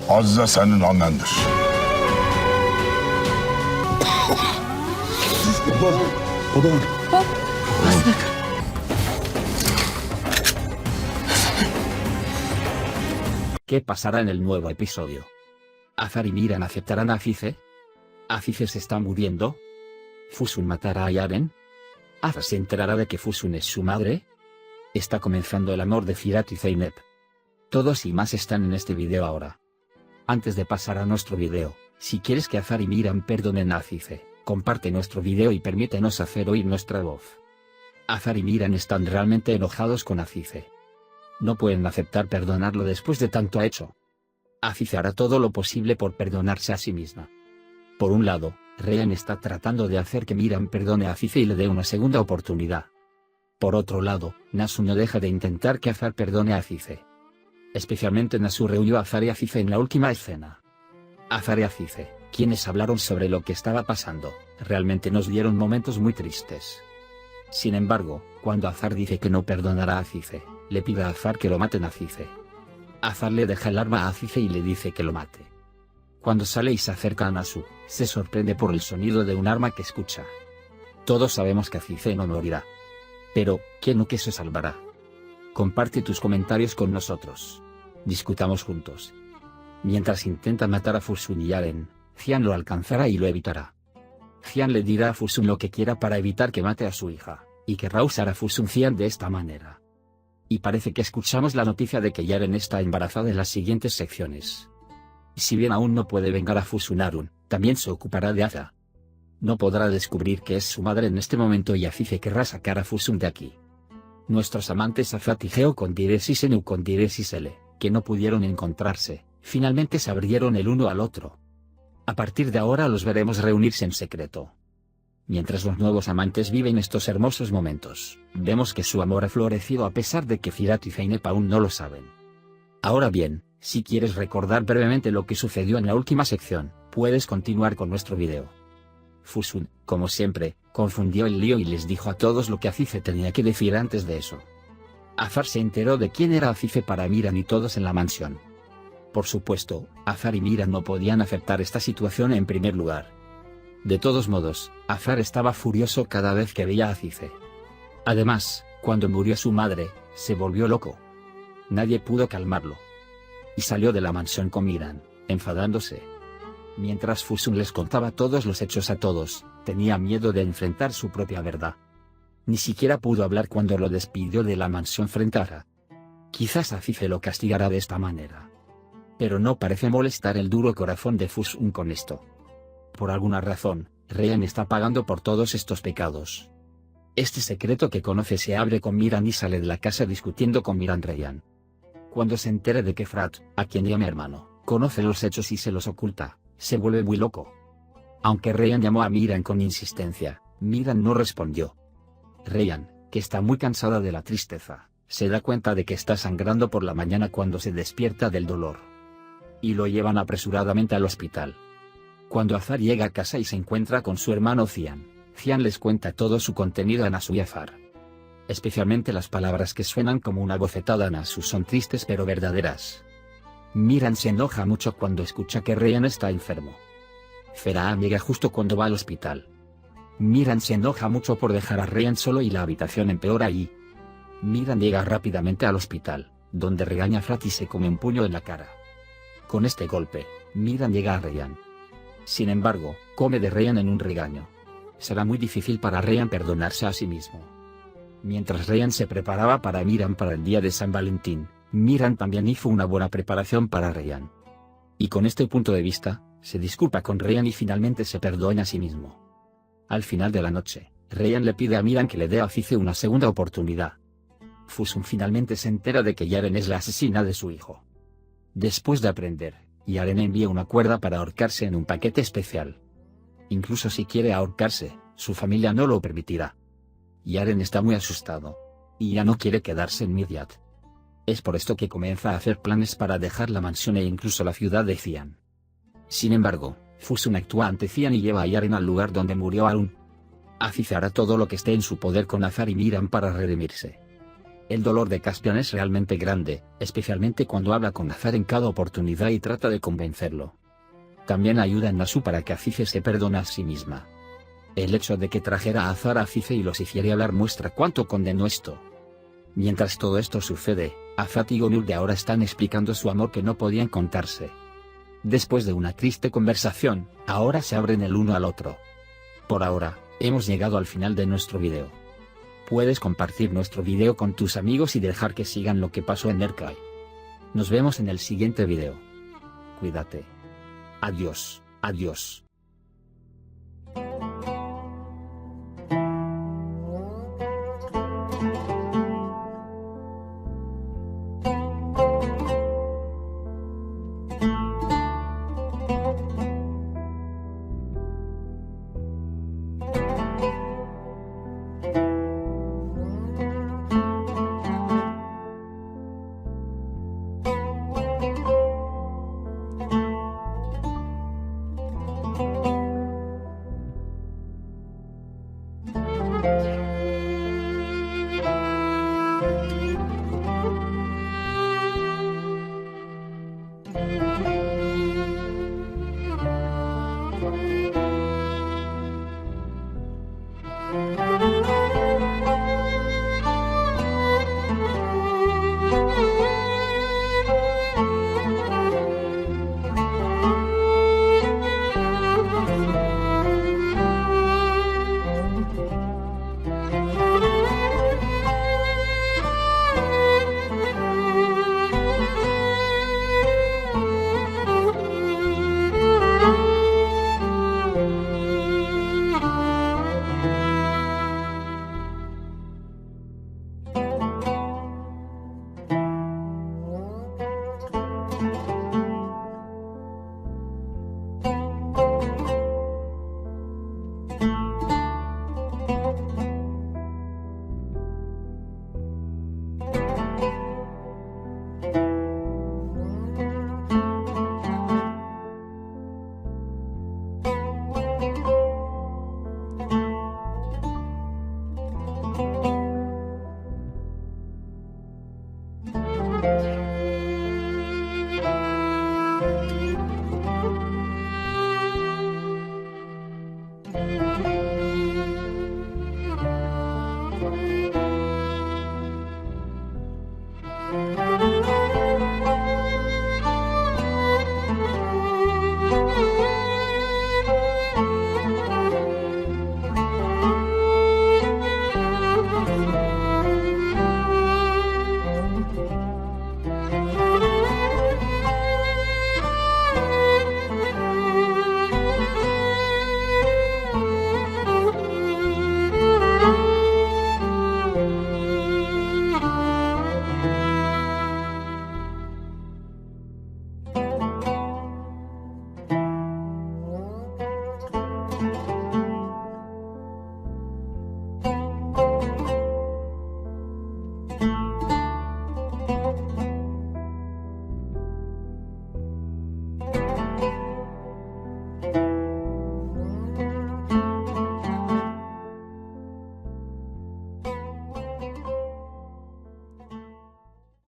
Azize senin annendir. ¿Qué pasará en el nuevo episodio? ¿Azar y Miran aceptarán a Azize? ¿Azize se está muriendo? ¿Fusun matará a Yaren? ¿Azar se enterará de que Fusun es su madre? Está comenzando el amor de Firat y Zeynep. Todos y más están en este video ahora. Antes de pasar a nuestro video, si quieres que Azar y Miran perdonen a Azize, comparte nuestro video y permítenos hacer oír nuestra voz. Azar y Miran están realmente enojados con Azize. No pueden aceptar perdonarlo después de tanto hecho. Azize hará todo lo posible por perdonarse a sí misma. Por un lado, Ryan está tratando de hacer que Miran perdone a Azize y le dé una segunda oportunidad. Por otro lado, Nasu no deja de intentar que Azar perdone a Azize. Especialmente Nasu reunió a Azar y Azize en la última escena. Azar y Azize, quienes hablaron sobre lo que estaba pasando, realmente nos dieron momentos muy tristes. Sin embargo, cuando Azar dice que no perdonará a Azize, le pide a Azar que lo maten a Azize. Azar le deja el arma a Azize y le dice que lo mate. Cuando sale y se acerca a Nasu, se sorprende por el sonido de un arma que escucha. Todos sabemos que Azize no morirá. Pero, ¿quién o qué se salvará? Comparte tus comentarios con nosotros. Discutamos juntos. Mientras intenta matar a Fusun y Yaren, Xian lo alcanzará y lo evitará. Xian le dirá a Fusun lo que quiera para evitar que mate a su hija, y querrá usar a Fusun Xian de esta manera. Y parece que escuchamos la noticia de que Yaren está embarazada en las siguientes secciones. Si bien aún no puede vengar a Fusun Arun, también se ocupará de Aza. No podrá descubrir que es su madre en este momento y Azize querrá sacar a Fusun de aquí. Nuestros amantes Azat y Geo con Diresis N con Diresis L, que no pudieron encontrarse, finalmente se abrieron el uno al otro. A partir de ahora los veremos reunirse en secreto. Mientras los nuevos amantes viven estos hermosos momentos, vemos que su amor ha florecido a pesar de que Firat y Zeynep aún no lo saben. Ahora bien, si quieres recordar brevemente lo que sucedió en la última sección, puedes continuar con nuestro video. Fusun, como siempre, confundió el lío y les dijo a todos lo que Azize tenía que decir antes de eso. Azar se enteró de quién era Azize para Miran y todos en la mansión. Por supuesto, Azar y Miran no podían aceptar esta situación en primer lugar. De todos modos, Azar estaba furioso cada vez que veía a Azize. Además, cuando murió su madre, se volvió loco. Nadie pudo calmarlo. Y salió de la mansión con Miran, enfadándose. Mientras Fusun les contaba todos los hechos a todos, tenía miedo de enfrentar su propia verdad. Ni siquiera pudo hablar cuando lo despidió de la mansión frente a Ara. Quizás Azize lo castigará de esta manera. Pero no parece molestar el duro corazón de Fusun con esto. Por alguna razón, Ryan está pagando por todos estos pecados. Este secreto que conoce se abre con Miran y sale de la casa discutiendo con Miran Ryan. Cuando se entere de que Frat, a quien llama hermano, conoce los hechos y se los oculta, se vuelve muy loco. Aunque Ryan llamó a Miran con insistencia, Miran no respondió. Ryan, que está muy cansada de la tristeza, se da cuenta de que está sangrando por la mañana cuando se despierta del dolor. Y lo llevan apresuradamente al hospital. Cuando Azar llega a casa y se encuentra con su hermano Xian, Xian les cuenta todo su contenido a Nasu y Azar. Especialmente las palabras que suenan como una bofetada a Nasu son tristes pero verdaderas. Miran se enoja mucho cuando escucha que Ryan está enfermo. Feraam llega justo cuando va al hospital. Miran se enoja mucho por dejar a Ryan solo y la habitación empeora y Miran llega rápidamente al hospital, donde regaña a Frat y se come un puño en la cara. Con este golpe, Miran llega a Ryan. Sin embargo, come de Ryan en un regaño. Será muy difícil para Ryan perdonarse a sí mismo. Mientras Ryan se preparaba para Miran para el día de San Valentín, Miran también hizo una buena preparación para Ryan. Y con este punto de vista, se disculpa con Ryan y finalmente se perdona a sí mismo. Al final de la noche, Ryan le pide a Miran que le dé a Azize una segunda oportunidad. Fusun finalmente se entera de que Yaren es la asesina de su hijo. Después de aprender, Yaren envía una cuerda para ahorcarse en un paquete especial. Incluso si quiere ahorcarse, su familia no lo permitirá. Yaren está muy asustado. Y ya no quiere quedarse en Midyat. Es por esto que comienza a hacer planes para dejar la mansión e incluso la ciudad de Xian. Sin embargo, Fusun actúa ante Xian y lleva a Yaren al lugar donde murió Arun. Azize hará todo lo que esté en su poder con Azar y Miran para redimirse. El dolor de Caspian es realmente grande, especialmente cuando habla con Azar en cada oportunidad y trata de convencerlo. También ayuda en Nasu para que Azize se perdone a sí misma. El hecho de que trajera a Azar a Azize y los hiciera hablar muestra cuánto condenó esto. Mientras todo esto sucede, Azat y Gonul de ahora están explicando su amor que no podían contarse. Después de una triste conversación, ahora se abren el uno al otro. Por ahora, hemos llegado al final de nuestro video. Puedes compartir nuestro video con tus amigos y dejar que sigan lo que pasó en Erkai. Nos vemos en el siguiente video. Cuídate. Adiós, adiós.